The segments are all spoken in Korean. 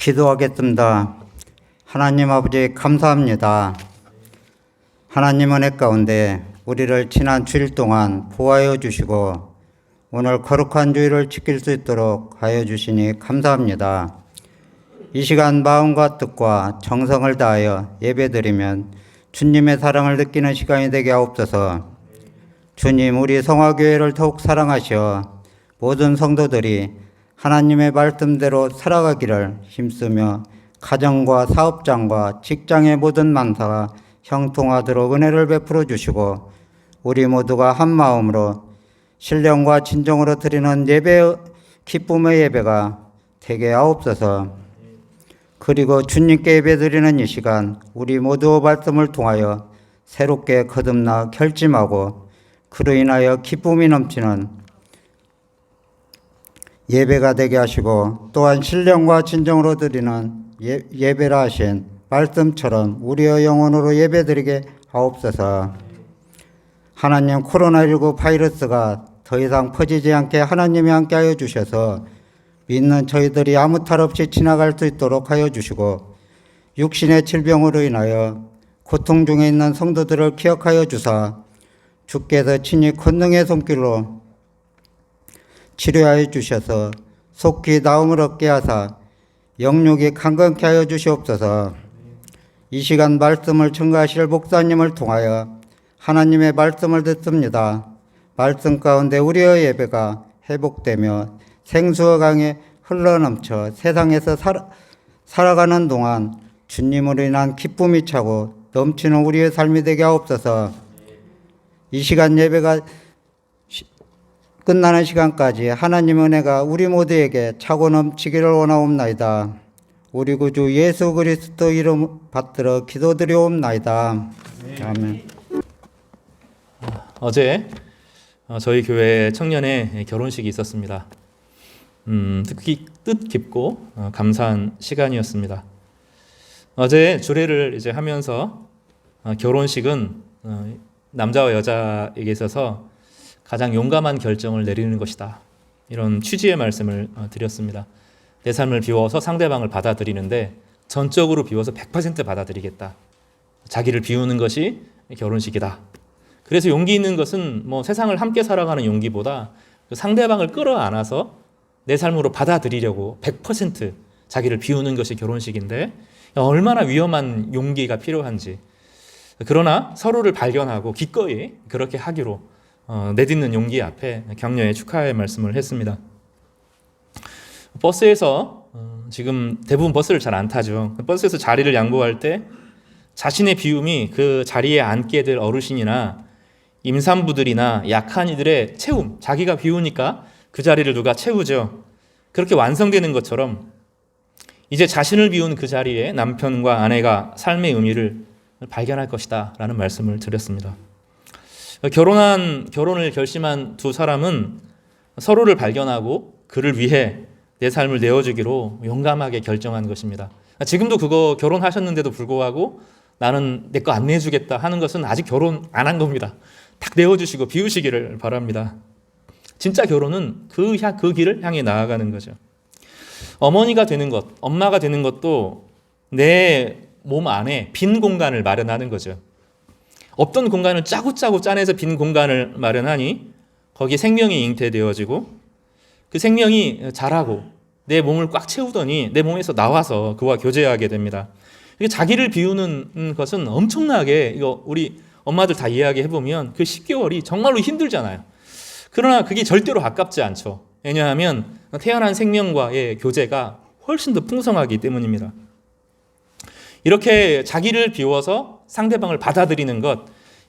기도하겠습니다. 하나님 아버지 감사합니다. 하나님 은혜 가운데 우리를 지난 주일 동안 보호하여 주시고 오늘 거룩한 주일을 지킬 수 있도록 하여 주시니 감사합니다. 이 시간 마음과 뜻과 정성을 다하여 예배드리면 주님의 사랑을 느끼는 시간이 되게 하옵소서. 주님, 우리 성화교회를 더욱 사랑하셔 모든 성도들이 하나님의 말씀대로 살아가기를 힘쓰며 가정과 사업장과 직장의 모든 만사가 형통하도록 은혜를 베풀어 주시고 우리 모두가 한 마음으로 신령과 진정으로 드리는 예배, 기쁨의 예배가 되게 하옵소서. 그리고 주님께 예배드리는 이 시간 우리 모두 말씀을 통하여 새롭게 거듭나 결심하고 그로 인하여 기쁨이 넘치는 예배가 되게 하시고 또한 신령과 진정으로 드리는 예배라 하신 말씀처럼 우리의 영혼으로 예배드리게 하옵소서. 하나님, 코로나19 바이러스가 더 이상 퍼지지 않게 하나님이 함께하여 주셔서 믿는 저희들이 아무 탈 없이 지나갈 수 있도록 하여 주시고 육신의 질병으로 인하여 고통 중에 있는 성도들을 기억하여 주사 주께서 친히 권능의 손길로 치료하여 주셔서 속히 나음을 얻게 하사 영육이 강건케 하여 주시옵소서. 이 시간 말씀을 증거하실 목사님을 통하여 하나님의 말씀을 듣습니다. 말씀 가운데 우리의 예배가 회복되며 생수의 강에 흘러넘쳐 세상에서 살아가는 동안 주님으로 인한 기쁨이 차고 넘치는 우리의 삶이 되게 하옵소서. 이 시간 예배가 끝나는 시간까지 하나님의 은혜가 우리 모두에게 차고 넘치기를 원하옵나이다. 우리 구주 예수 그리스도 이름 받들어 기도드리옵나이다. 아멘. 어제 저희 교회 청년의 결혼식이 있었습니다. 특히 뜻깊고 감사한 시간이었습니다. 어제 주례를 이제 하면서 결혼식은 남자와 여자에게 있어서 가장 용감한 결정을 내리는 것이다. 이런 취지의 말씀을 드렸습니다. 내 삶을 비워서 상대방을 받아들이는데 전적으로 비워서 100% 받아들이겠다. 자기를 비우는 것이 결혼식이다. 그래서 용기 있는 것은 세상을 함께 살아가는 용기보다 그 상대방을 끌어안아서 내 삶으로 받아들이려고 100% 자기를 비우는 것이 결혼식인데 얼마나 위험한 용기가 필요한지. 그러나 서로를 발견하고 기꺼이 그렇게 하기로 내딛는 용기 앞에 격려의 축하의 말씀을 했습니다. 버스에서 지금 대부분 버스를 잘 안 타죠. 버스에서 자리를 양보할 때 자신의 비움이 그 자리에 앉게 될 어르신이나 임산부들이나 약한 이들의 채움, 자기가 비우니까 그 자리를 누가 채우죠. 그렇게 완성되는 것처럼 이제 자신을 비운 그 자리에 남편과 아내가 삶의 의미를 발견할 것이다 라는 말씀을 드렸습니다. 결혼을 결심한 두 사람은 서로를 발견하고 그를 위해 내 삶을 내어주기로 용감하게 결정한 것입니다. 지금도 그거 결혼하셨는데도 불구하고 나는 내 거 안 내주겠다 하는 것은 아직 결혼 안 한 겁니다. 딱 내어주시고 비우시기를 바랍니다. 진짜 결혼은 그 길을 향해 나아가는 거죠. 어머니가 되는 것, 엄마가 되는 것도 내 몸 안에 빈 공간을 마련하는 거죠. 없던 공간을 짜고 짜내서 빈 공간을 마련하니 거기에 생명이 잉태되어지고 그 생명이 자라고 내 몸을 꽉 채우더니 내 몸에서 나와서 그와 교제하게 됩니다. 자기를 비우는 것은 엄청나게 이거 우리 엄마들 다 이야기해보면 그 10개월이 정말로 힘들잖아요. 그러나 그게 절대로 아깝지 않죠. 왜냐하면 태어난 생명과의 교제가 훨씬 더 풍성하기 때문입니다. 이렇게 자기를 비워서 상대방을 받아들이는 것,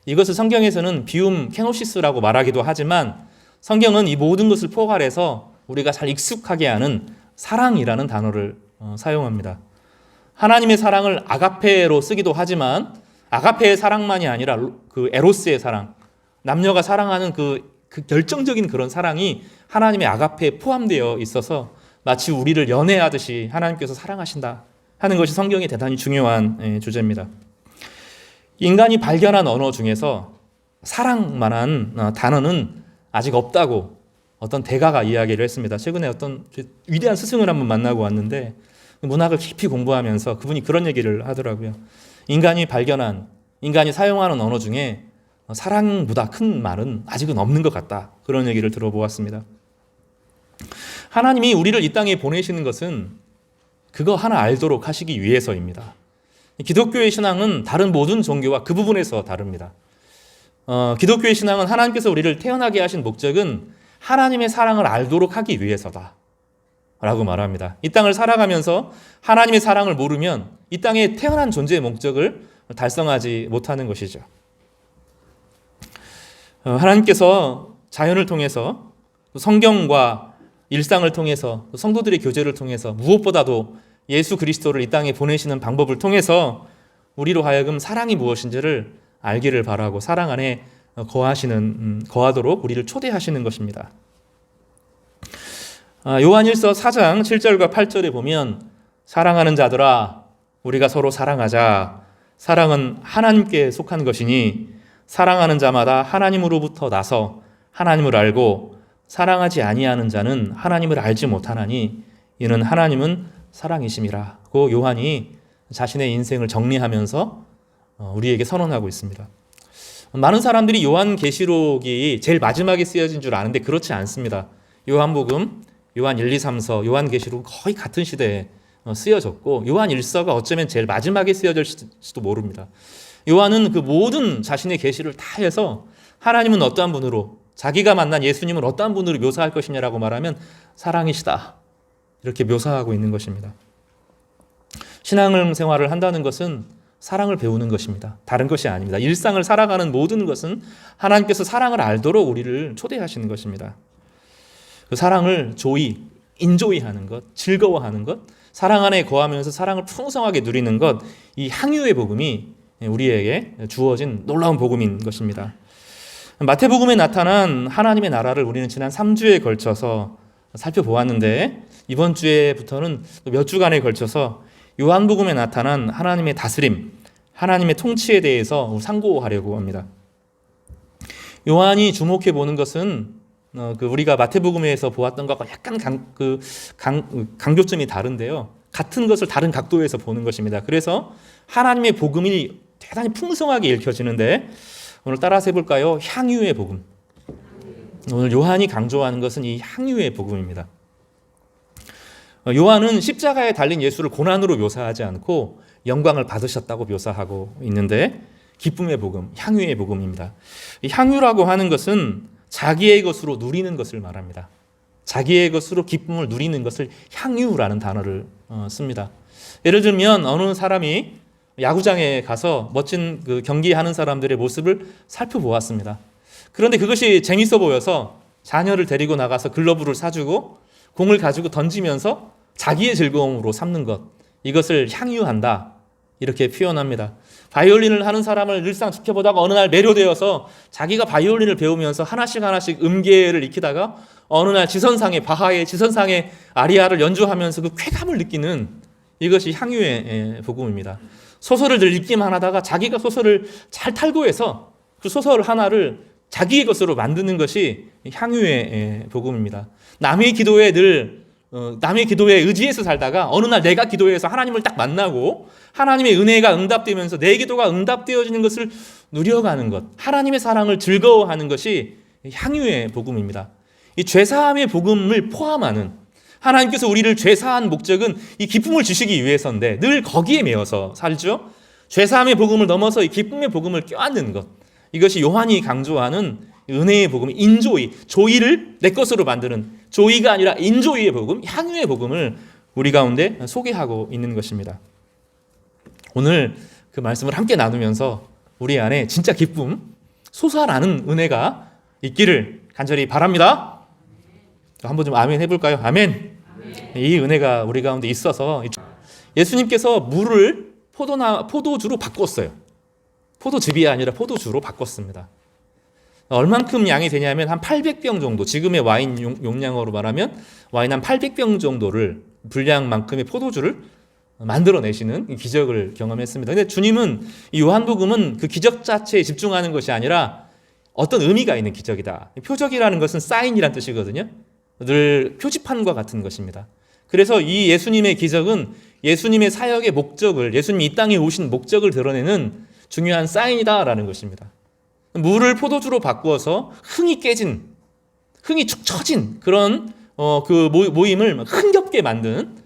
이것을 성경에서는 비움 케노시스라고 말하기도 하지만 성경은 이 모든 것을 포괄해서 우리가 잘 익숙하게 하는 사랑이라는 단어를 사용합니다. 하나님의 사랑을 아가페로 쓰기도 하지만 아가페의 사랑만이 아니라 그 에로스의 사랑, 남녀가 사랑하는 그 결정적인 그런 사랑이 하나님의 아가페에 포함되어 있어서 마치 우리를 연애하듯이 하나님께서 사랑하신다 하는 것이 성경의 대단히 중요한 주제입니다. 인간이 발견한 언어 중에서 사랑만한 단어는 아직 없다고 어떤 대가가 이야기를 했습니다. 최근에 어떤 위대한 스승을 한번 만나고 왔는데 문학을 깊이 공부하면서 그분이 그런 얘기를 하더라고요. 인간이 사용하는 언어 중에 사랑보다 큰 말은 아직은 없는 것 같다. 그런 얘기를 들어보았습니다. 하나님이 우리를 이 땅에 보내시는 것은 그거 하나 알도록 하시기 위해서입니다. 기독교의 신앙은 다른 모든 종교와 그 부분에서 다릅니다. 기독교의 신앙은 하나님께서 우리를 태어나게 하신 목적은 하나님의 사랑을 알도록 하기 위해서다 라고 말합니다. 이 땅을 살아가면서 하나님의 사랑을 모르면 이 땅에 태어난 존재의 목적을 달성하지 못하는 것이죠. 하나님께서 자연을 통해서 성경과 일상을 통해서 성도들의 교제를 통해서 무엇보다도 예수 그리스도를 이 땅에 보내시는 방법을 통해서 우리로 하여금 사랑이 무엇인지를 알기를 바라고 사랑 안에 거하도록 우리를 초대하시는 것입니다. 요한일서 4장 7절과 8절에 보면 사랑하는 자들아 우리가 서로 사랑하자. 사랑은 하나님께 속한 것이니 사랑하는 자마다 하나님으로부터 나서 하나님을 알고 사랑하지 아니하는 자는 하나님을 알지 못하나니 이는 하나님은 사랑이심이라. 고 요한이 자신의 인생을 정리하면서 우리에게 선언하고 있습니다. 많은 사람들이 요한계시록이 제일 마지막에 쓰여진 줄 아는데 그렇지 않습니다. 요한복음, 요한 1, 2, 3서, 요한계시록은 거의 같은 시대에 쓰여졌고 요한 1서가 어쩌면 제일 마지막에 쓰여질지도 모릅니다. 요한은 그 모든 자신의 계시를 다 해서 하나님은 어떠한 분으로 자기가 만난 예수님을 어떠한 분으로 묘사할 것이냐라고 말하면 사랑이시다 이렇게 묘사하고 있는 것입니다. 신앙생활을 한다는 것은 사랑을 배우는 것입니다. 다른 것이 아닙니다. 일상을 살아가는 모든 것은 하나님께서 사랑을 알도록 우리를 초대하시는 것입니다. 그 사랑을 인조이하는 것, 즐거워하는 것, 사랑 안에 거하면서 사랑을 풍성하게 누리는 것, 이 향유의 복음이 우리에게 주어진 놀라운 복음인 것입니다. 마태복음에 나타난 하나님의 나라를 우리는 지난 3주에 걸쳐서 살펴보았는데 이번 주에부터는 몇 주간에 걸쳐서 요한복음에 나타난 하나님의 다스림, 하나님의 통치에 대해서 상고하려고 합니다. 요한이 주목해 보는 것은 우리가 마태복음에서 보았던 것과 약간 강조점이 다른데요. 같은 것을 다른 각도에서 보는 것입니다. 그래서 하나님의 복음이 대단히 풍성하게 읽혀지는데 오늘 따라서 해볼까요? 향유의 복음. 오늘 요한이 강조하는 것은 이 향유의 복음입니다. 요한은 십자가에 달린 예수를 고난으로 묘사하지 않고 영광을 받으셨다고 묘사하고 있는데 기쁨의 복음, 향유의 복음입니다. 이 향유라고 하는 것은 자기의 것으로 누리는 것을 말합니다. 자기의 것으로 기쁨을 누리는 것을 향유라는 단어를 씁니다. 예를 들면 어느 사람이 야구장에 가서 멋진 그 경기하는 사람들의 모습을 살펴보았습니다. 그런데 그것이 재밌어 보여서 자녀를 데리고 나가서 글러브를 사주고 공을 가지고 던지면서 자기의 즐거움으로 삼는 것, 이것을 향유한다 이렇게 표현합니다. 바이올린을 하는 사람을 일상 지켜보다가 어느 날 매료되어서 자기가 바이올린을 배우면서 하나씩 음계를 익히다가 어느 날 바하의 지선상의 아리아를 연주하면서 그 쾌감을 느끼는 이것이 향유의 복음입니다. 소설을 늘 읽기만 하다가 자기가 소설을 잘 탈고해서 그 소설 하나를 자기의 것으로 만드는 것이 향유의 복음입니다. 남의 기도에 의지해서 살다가 어느 날 내가 기도해서 하나님을 딱 만나고 하나님의 은혜가 응답되면서 내 기도가 응답되어지는 것을 누려가는 것, 하나님의 사랑을 즐거워하는 것이 향유의 복음입니다. 이 죄사함의 복음을 포함하는, 하나님께서 우리를 죄사한 목적은 이 기쁨을 주시기 위해서인데 늘 거기에 매여서 살죠. 죄사함의 복음을 넘어서 이 기쁨의 복음을 껴안는 것, 이것이 요한이 강조하는 은혜의 복음, 조이를 내 것으로 만드는, 조이가 아니라 인조이의 복음, 향유의 복음을 우리 가운데 소개하고 있는 것입니다. 오늘 그 말씀을 함께 나누면서 우리 안에 진짜 기쁨, 솟아나는 은혜가 있기를 간절히 바랍니다. 한번 좀 아멘 해볼까요? 아멘. 이 은혜가 우리 가운데 있어서 예수님께서 물을 포도주로 바꿨어요. 포도즙이 아니라 포도주로 바꿨습니다. 얼만큼 양이 되냐면 한 800병 정도, 지금의 와인 용량으로 말하면 와인 한 800병 정도를 분량만큼의 포도주를 만들어내시는 기적을 경험했습니다. 근데 주님은 이 요한복음은 그 기적 자체에 집중하는 것이 아니라 어떤 의미가 있는 기적이다. 표적이라는 것은 사인이란 뜻이거든요. 늘 표지판과 같은 것입니다. 그래서 이 예수님의 기적은 예수님의 사역의 목적을, 예수님이 이 땅에 오신 목적을 드러내는 중요한 사인이다라는 것입니다. 물을 포도주로 바꾸어서 흥이 깨진, 흥이 축 처진 그런 그 모임을 흥겹게 만든,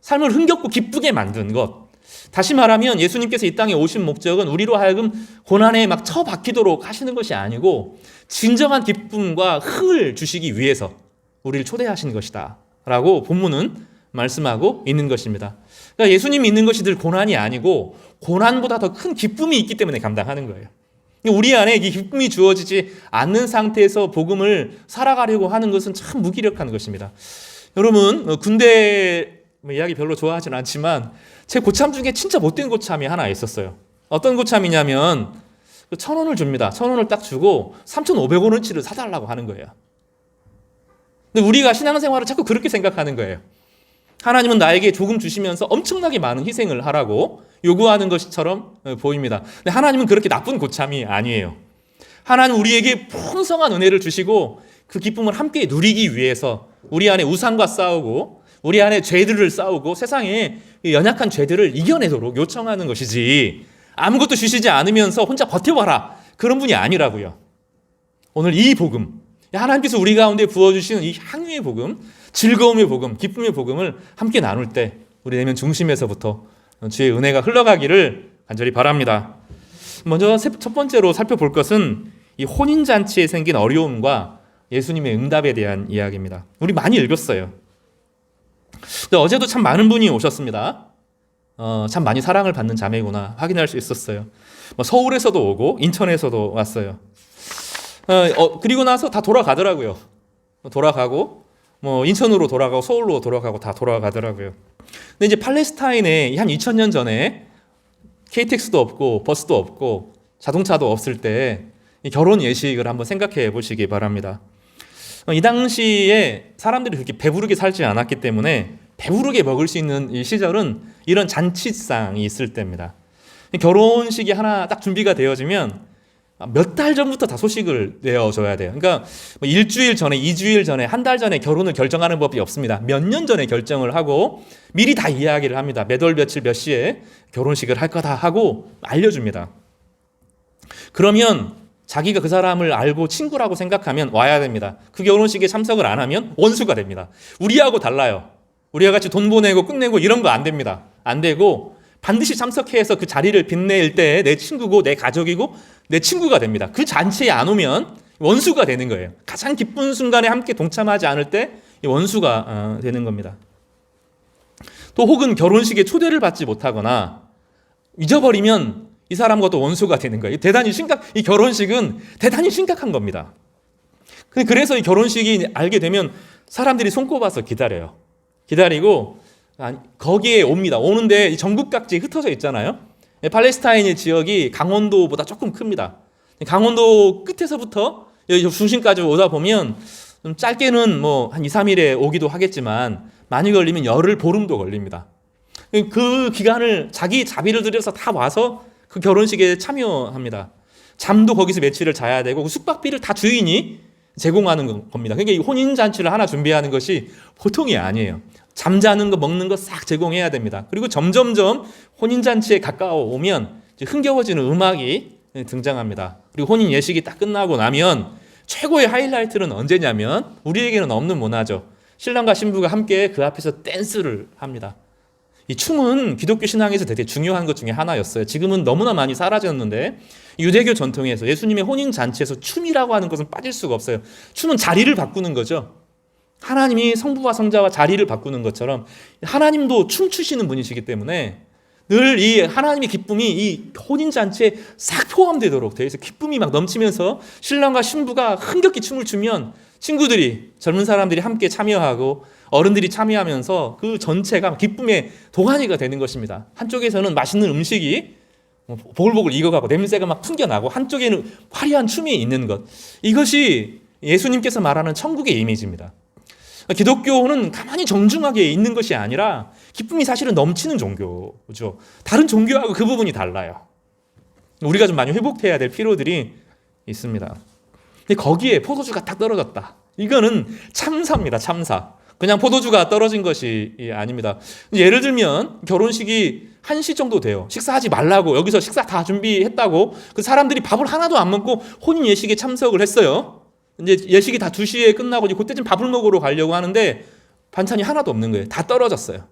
삶을 흥겹고 기쁘게 만든 것. 다시 말하면 예수님께서 이 땅에 오신 목적은 우리로 하여금 고난에 막 처박히도록 하시는 것이 아니고 진정한 기쁨과 흥을 주시기 위해서 우리를 초대하신 것이다 라고 본문은 말씀하고 있는 것입니다. 그러니까 예수님이 있는 것이 늘 고난이 아니고 고난보다 더 큰 기쁨이 있기 때문에 감당하는 거예요. 우리 안에 이 기쁨이 주어지지 않는 상태에서 복음을 살아가려고 하는 것은 참 무기력한 것입니다. 여러분, 군대 이야기 별로 좋아하진 않지만 제 고참 중에 진짜 못된 고참이 하나 있었어요. 어떤 고참이냐면 1,000원을 줍니다. 1,000원을 딱 주고 3,500원어치를 사달라고 하는 거예요. 근데 우리가 신앙생활을 자꾸 그렇게 생각하는 거예요. 하나님은 나에게 조금 주시면서 엄청나게 많은 희생을 하라고 요구하는 것처럼 보입니다. 근데 하나님은 그렇게 나쁜 고참이 아니에요. 하나님은 우리에게 풍성한 은혜를 주시고 그 기쁨을 함께 누리기 위해서 우리 안에 우상과 싸우고 우리 안에 죄들을 싸우고 세상에 연약한 죄들을 이겨내도록 요청하는 것이지 아무것도 주시지 않으면서 혼자 버텨봐라 그런 분이 아니라고요. 오늘 이 복음, 하나님께서 우리 가운데 부어주시는 이 향유의 복음, 즐거움의 복음, 기쁨의 복음을 함께 나눌 때 우리 내면 중심에서부터 주의 은혜가 흘러가기를 간절히 바랍니다. 먼저 첫 번째로 살펴볼 것은 이 혼인잔치에 생긴 어려움과 예수님의 응답에 대한 이야기입니다. 우리 많이 읽었어요. 근데 어제도 참 많은 분이 오셨습니다. 참 많이 사랑을 받는 자매구나 확인할 수 있었어요. 서울에서도 오고 인천에서도 왔어요. 그리고 나서 다 돌아가더라고요. 돌아가고 인천으로 돌아가고 서울로 돌아가고 다 돌아가더라고요. 근데 이제 팔레스타인에 한 2000년 전에 KTX도 없고 버스도 없고 자동차도 없을 때 결혼 예식을 한번 생각해 보시기 바랍니다. 이 당시에 사람들이 그렇게 배부르게 살지 않았기 때문에 배부르게 먹을 수 있는 이 시절은 이런 잔치상이 있을 때입니다. 결혼식이 하나 딱 준비가 되어지면 몇 달 전부터 다 소식을 내어줘야 돼요. 그러니까 일주일 전에, 2주일 전에, 한 달 전에 결혼을 결정하는 법이 없습니다. 몇 년 전에 결정을 하고 미리 다 이야기를 합니다. 몇 월 며칠 몇 시에 결혼식을 할 거다 하고 알려줍니다. 그러면 자기가 그 사람을 알고 친구라고 생각하면 와야 됩니다. 그 결혼식에 참석을 안 하면 원수가 됩니다. 우리하고 달라요. 우리와 같이 돈 보내고 끝내고 이런 거 안 됩니다. 안 되고 반드시 참석해서 그 자리를 빛낼 때 내 친구고 내 가족이고 내 친구가 됩니다. 그 잔치에 안 오면 원수가 되는 거예요. 가장 기쁜 순간에 함께 동참하지 않을 때 원수가 되는 겁니다. 또 혹은 결혼식에 초대를 받지 못하거나 잊어버리면 이 사람과 또 원수가 되는 거예요. 이 결혼식은 대단히 심각한 겁니다. 그래서 이 결혼식이 알게 되면 사람들이 손꼽아서 기다려요. 기다리고 거기에 옵니다. 오는데 전국 각지에 흩어져 있잖아요. 팔레스타인의 지역이 강원도보다 조금 큽니다. 강원도 끝에서부터 여기 중심까지 오다 보면 좀 짧게는 한 2, 3일에 오기도 하겠지만 많이 걸리면 열흘 보름도 걸립니다. 그 기간을 자기 자비를 들여서 다 와서 그 결혼식에 참여합니다. 잠도 거기서 며칠을 자야 되고 그 숙박비를 다 주인이 제공하는 겁니다. 그러니까 이 혼인잔치를 하나 준비하는 것이 보통이 아니에요. 잠자는 거 먹는 거 싹 제공해야 됩니다. 그리고 점점점 혼인잔치에 가까워 오면 흥겨워지는 음악이 등장합니다. 그리고 혼인 예식이 딱 끝나고 나면 최고의 하이라이트는 언제냐면 우리에게는 없는 문화죠. 신랑과 신부가 함께 그 앞에서 댄스를 합니다. 이 춤은 기독교 신앙에서 되게 중요한 것 중에 하나였어요. 지금은 너무나 많이 사라졌는데 유대교 전통에서 예수님의 혼인잔치에서 춤이라고 하는 것은 빠질 수가 없어요. 춤은 자리를 바꾸는 거죠. 하나님이 성부와 성자와 자리를 바꾸는 것처럼 하나님도 춤추시는 분이시기 때문에 늘 이 하나님의 기쁨이 이 혼인잔치에 싹 포함되도록 되어 있어요. 기쁨이 막 넘치면서 신랑과 신부가 흥겹게 춤을 추면 친구들이, 젊은 사람들이 함께 참여하고 어른들이 참여하면서 그 전체가 기쁨의 동안이가 되는 것입니다. 한쪽에서는 맛있는 음식이 보글보글 익어가고 냄새가 막 풍겨나고 한쪽에는 화려한 춤이 있는 것. 이것이 예수님께서 말하는 천국의 이미지입니다. 기독교는 가만히 정중하게 있는 것이 아니라 기쁨이 사실은 넘치는 종교죠. 다른 종교하고 그 부분이 달라요. 우리가 좀 많이 회복해야 될 필요들이 있습니다. 근데 거기에 포도주가 딱 떨어졌다. 이거는 참사입니다. 참사. 그냥 포도주가 떨어진 것이 아닙니다. 예를 들면 결혼식이 1시 정도 돼요. 식사하지 말라고 여기서 식사 다 준비했다고 그 사람들이 밥을 하나도 안 먹고 혼인 예식에 참석을 했어요. 이제 예식이 다 2시에 끝나고 이제 그때쯤 밥을 먹으러 가려고 하는데 반찬이 하나도 없는 거예요. 다 떨어졌어요.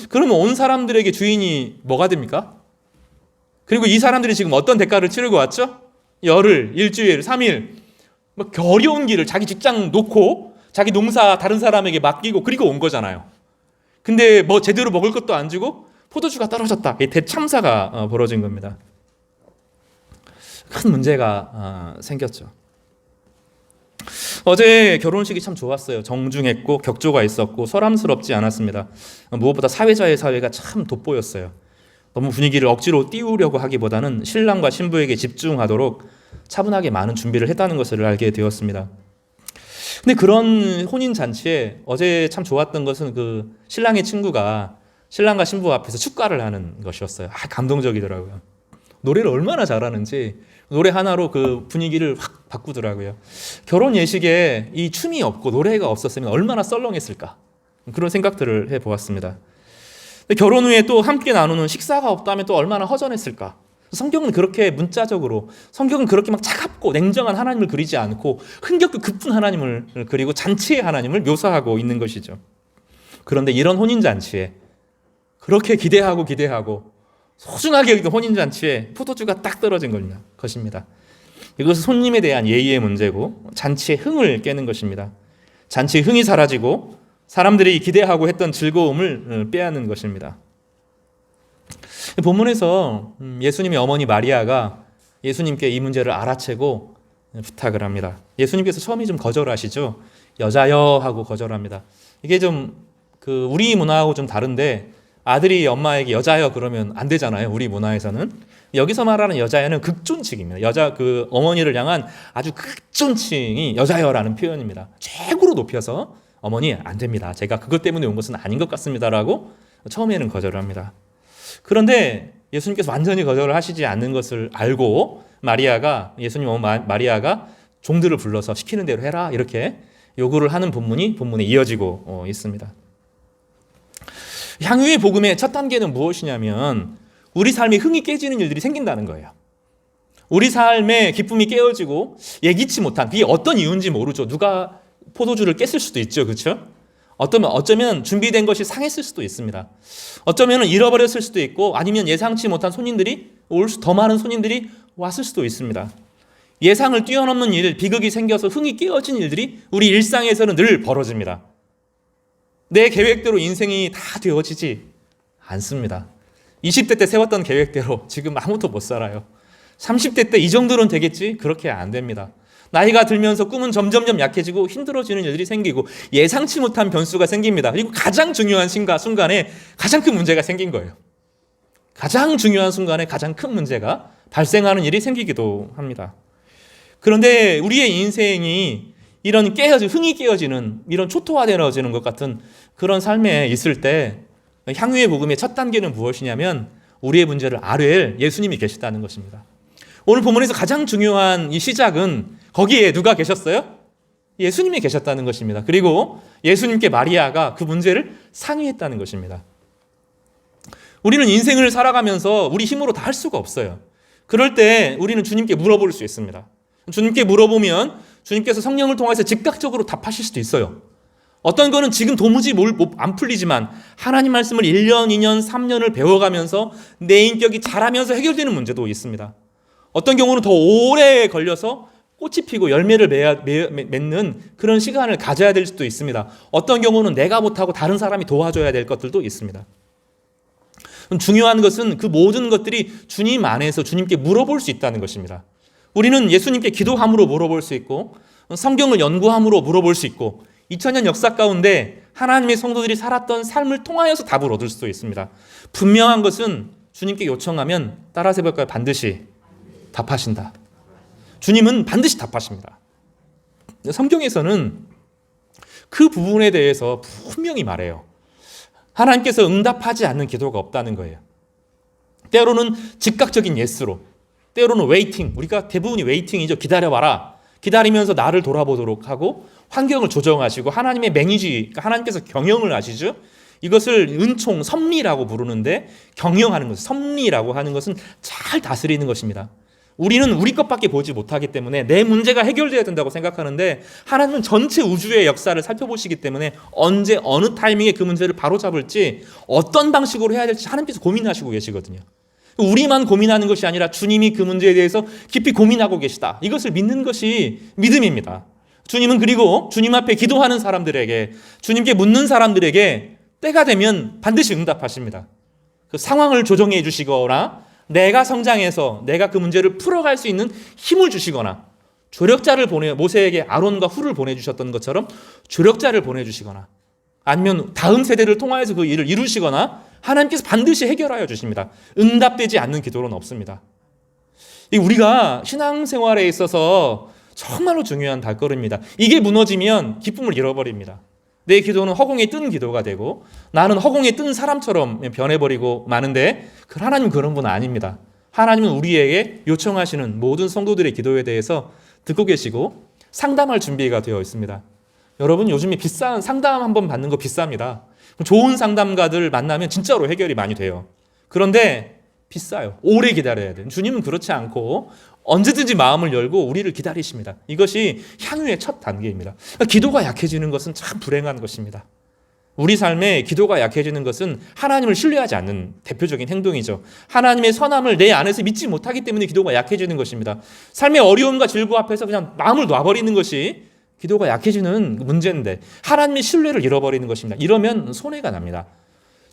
그러면 온 사람들에게 주인이 뭐가 됩니까? 그리고 이 사람들이 지금 어떤 대가를 치르고 왔죠? 열흘, 일주일, 3일 뭐 겨려운 길을 자기 직장 놓고 자기 농사 다른 사람에게 맡기고 그리고 온 거잖아요. 근데 뭐 제대로 먹을 것도 안 주고 포도주가 떨어졌다. 대참사가 벌어진 겁니다. 큰 문제가 생겼죠. 어제 결혼식이 참 좋았어요. 정중했고 격조가 있었고 소람스럽지 않았습니다. 무엇보다 사회자의 사회가 참 돋보였어요. 너무 분위기를 억지로 띄우려고 하기보다는 신랑과 신부에게 집중하도록 차분하게 많은 준비를 했다는 것을 알게 되었습니다. 근데 그런 혼인 잔치에 어제 참 좋았던 것은 그 신랑의 친구가 신랑과 신부 앞에서 축가를 하는 것이었어요. 감동적이더라고요. 노래를 얼마나 잘하는지 노래 하나로 그 분위기를 확 바꾸더라고요. 결혼 예식에 이 춤이 없고 노래가 없었으면 얼마나 썰렁했을까 그런 생각들을 해보았습니다. 결혼 후에 또 함께 나누는 식사가 없다면 또 얼마나 허전했을까. 성경은 그렇게 문자적으로 성경은 그렇게 막 차갑고 냉정한 하나님을 그리지 않고 흥겹고 급분 하나님을 그리고 잔치의 하나님을 묘사하고 있는 것이죠. 그런데 이런 혼인잔치에 그렇게 기대하고 소중하게 여기던 혼인잔치에 포도주가 딱 떨어진 것입니다. 이것은 손님에 대한 예의의 문제고 잔치의 흥을 깨는 것입니다. 잔치의 흥이 사라지고 사람들이 기대하고 했던 즐거움을 빼앗는 것입니다. 본문에서 예수님의 어머니 마리아가 예수님께 이 문제를 알아채고 부탁을 합니다. 예수님께서 처음에 좀 거절하시죠. 여자여 하고 거절합니다. 이게 좀 우리 문화하고 좀 다른데 아들이 엄마에게 여자여 그러면 안 되잖아요. 우리 문화에서는. 여기서 말하는 여자여는 극존칭입니다. 어머니를 향한 아주 극존칭이 여자여라는 표현입니다. 최고로 높여서 어머니 안 됩니다. 제가 그것 때문에 온 것은 아닌 것 같습니다라고 처음에는 거절을 합니다. 그런데 예수님께서 완전히 거절을 하시지 않는 것을 알고 예수님 어머니 마리아가 종들을 불러서 시키는 대로 해라 이렇게 요구를 하는 본문에 이어지고 있습니다. 향유의 복음의 첫 단계는 무엇이냐면 우리 삶에 흥이 깨지는 일들이 생긴다는 거예요. 우리 삶에 기쁨이 깨어지고 예기치 못한 그게 어떤 이유인지 모르죠. 누가 포도주를 깼을 수도 있죠. 그렇죠? 어쩌면 준비된 것이 상했을 수도 있습니다. 어쩌면 잃어버렸을 수도 있고 아니면 예상치 못한 더 많은 손님들이 왔을 수도 있습니다. 예상을 뛰어넘는 일, 비극이 생겨서 흥이 깨어진 일들이 우리 일상에서는 늘 벌어집니다. 내 계획대로 인생이 다 되어지지 않습니다. 20대 때 세웠던 계획대로 지금 아무도 못 살아요. 30대 때 이 정도는 되겠지? 그렇게 안 됩니다. 나이가 들면서 꿈은 점점점 약해지고 힘들어지는 일들이 생기고 예상치 못한 변수가 생깁니다. 그리고 가장 중요한 순간에 가장 큰 문제가 생긴 거예요. 가장 중요한 순간에 가장 큰 문제가 발생하는 일이 생기기도 합니다. 그런데 우리의 인생이 이런 흥이 깨어지는 이런 초토화되어지는 것 같은 그런 삶에 있을 때 향유의 복음의 첫 단계는 무엇이냐면 우리의 문제를 아뢰 예수님이 계시다는 것입니다. 오늘 본문에서 가장 중요한 이 시작은 거기에 누가 계셨어요? 예수님이 계셨다는 것입니다. 그리고 예수님께 마리아가 그 문제를 상의했다는 것입니다. 우리는 인생을 살아가면서 우리 힘으로 다 할 수가 없어요. 그럴 때 우리는 주님께 물어볼 수 있습니다. 주님께 물어보면 주님께서 성령을 통해서 즉각적으로 답하실 수도 있어요. 어떤 거는 지금 도무지 안 풀리지만 하나님 말씀을 1년, 2년, 3년을 배워가면서 내 인격이 자라면서 해결되는 문제도 있습니다. 어떤 경우는 더 오래 걸려서 꽃이 피고 열매를 맺는 그런 시간을 가져야 될 수도 있습니다. 어떤 경우는 내가 못하고 다른 사람이 도와줘야 될 것들도 있습니다. 중요한 것은 그 모든 것들이 주님 안에서 주님께 물어볼 수 있다는 것입니다. 우리는 예수님께 기도함으로 물어볼 수 있고 성경을 연구함으로 물어볼 수 있고 2000년 역사 가운데 하나님의 성도들이 살았던 삶을 통하여서 답을 얻을 수도 있습니다. 분명한 것은 주님께 요청하면 따라서 해볼까요? 반드시 답하신다. 주님은 반드시 답하십니다. 성경에서는 그 부분에 대해서 분명히 말해요. 하나님께서 응답하지 않는 기도가 없다는 거예요. 때로는 즉각적인 예스로, 때로는 웨이팅, 우리가 대부분이 웨이팅이죠. 기다려봐라. 기다리면서 나를 돌아보도록 하고 환경을 조정하시고 하나님의 매니지, 그러니까 하나님께서 경영을 하시죠. 이것을 은총, 섭리라고 부르는데 경영하는 것, 섭리라고 하는 것은 잘 다스리는 것입니다. 우리는 우리 것밖에 보지 못하기 때문에 내 문제가 해결돼야 된다고 생각하는데 하나님은 전체 우주의 역사를 살펴보시기 때문에 언제 어느 타이밍에 그 문제를 바로잡을지 어떤 방식으로 해야 될지 하나님께서 고민하시고 계시거든요. 우리만 고민하는 것이 아니라 주님이 그 문제에 대해서 깊이 고민하고 계시다. 이것을 믿는 것이 믿음입니다. 주님은 그리고 주님 앞에 기도하는 사람들에게, 주님께 묻는 사람들에게 때가 되면 반드시 응답하십니다. 그 상황을 조정해 주시거나 내가 성장해서 내가 그 문제를 풀어갈 수 있는 힘을 주시거나 조력자를 모세에게 아론과 훌을 보내주셨던 것처럼 조력자를 보내주시거나 아니면 다음 세대를 통하여서 그 일을 이루시거나 하나님께서 반드시 해결하여 주십니다. 응답되지 않는 기도는 없습니다. 우리가 신앙생활에 있어서 정말로 중요한 발걸음입니다. 이게 무너지면 기쁨을 잃어버립니다. 내 기도는 허공에 뜬 기도가 되고 나는 허공에 뜬 사람처럼 변해버리고 마는데 하나님은 그런 분은 아닙니다. 하나님은 우리에게 요청하시는 모든 성도들의 기도에 대해서 듣고 계시고 상담할 준비가 되어 있습니다. 여러분 요즘에 비싼 상담 한번 받는 거 비쌉니다. 좋은 상담가들 만나면 진짜로 해결이 많이 돼요. 그런데 비싸요. 오래 기다려야 돼요. 주님은 그렇지 않고 언제든지 마음을 열고 우리를 기다리십니다. 이것이 향유의 첫 단계입니다. 기도가 약해지는 것은 참 불행한 것입니다. 우리 삶에 기도가 약해지는 것은 하나님을 신뢰하지 않는 대표적인 행동이죠. 하나님의 선함을 내 안에서 믿지 못하기 때문에 기도가 약해지는 것입니다. 삶의 어려움과 질고 앞에서 그냥 마음을 놔버리는 것이 기도가 약해지는 문제인데 하나님의 신뢰를 잃어버리는 것입니다. 이러면 손해가 납니다.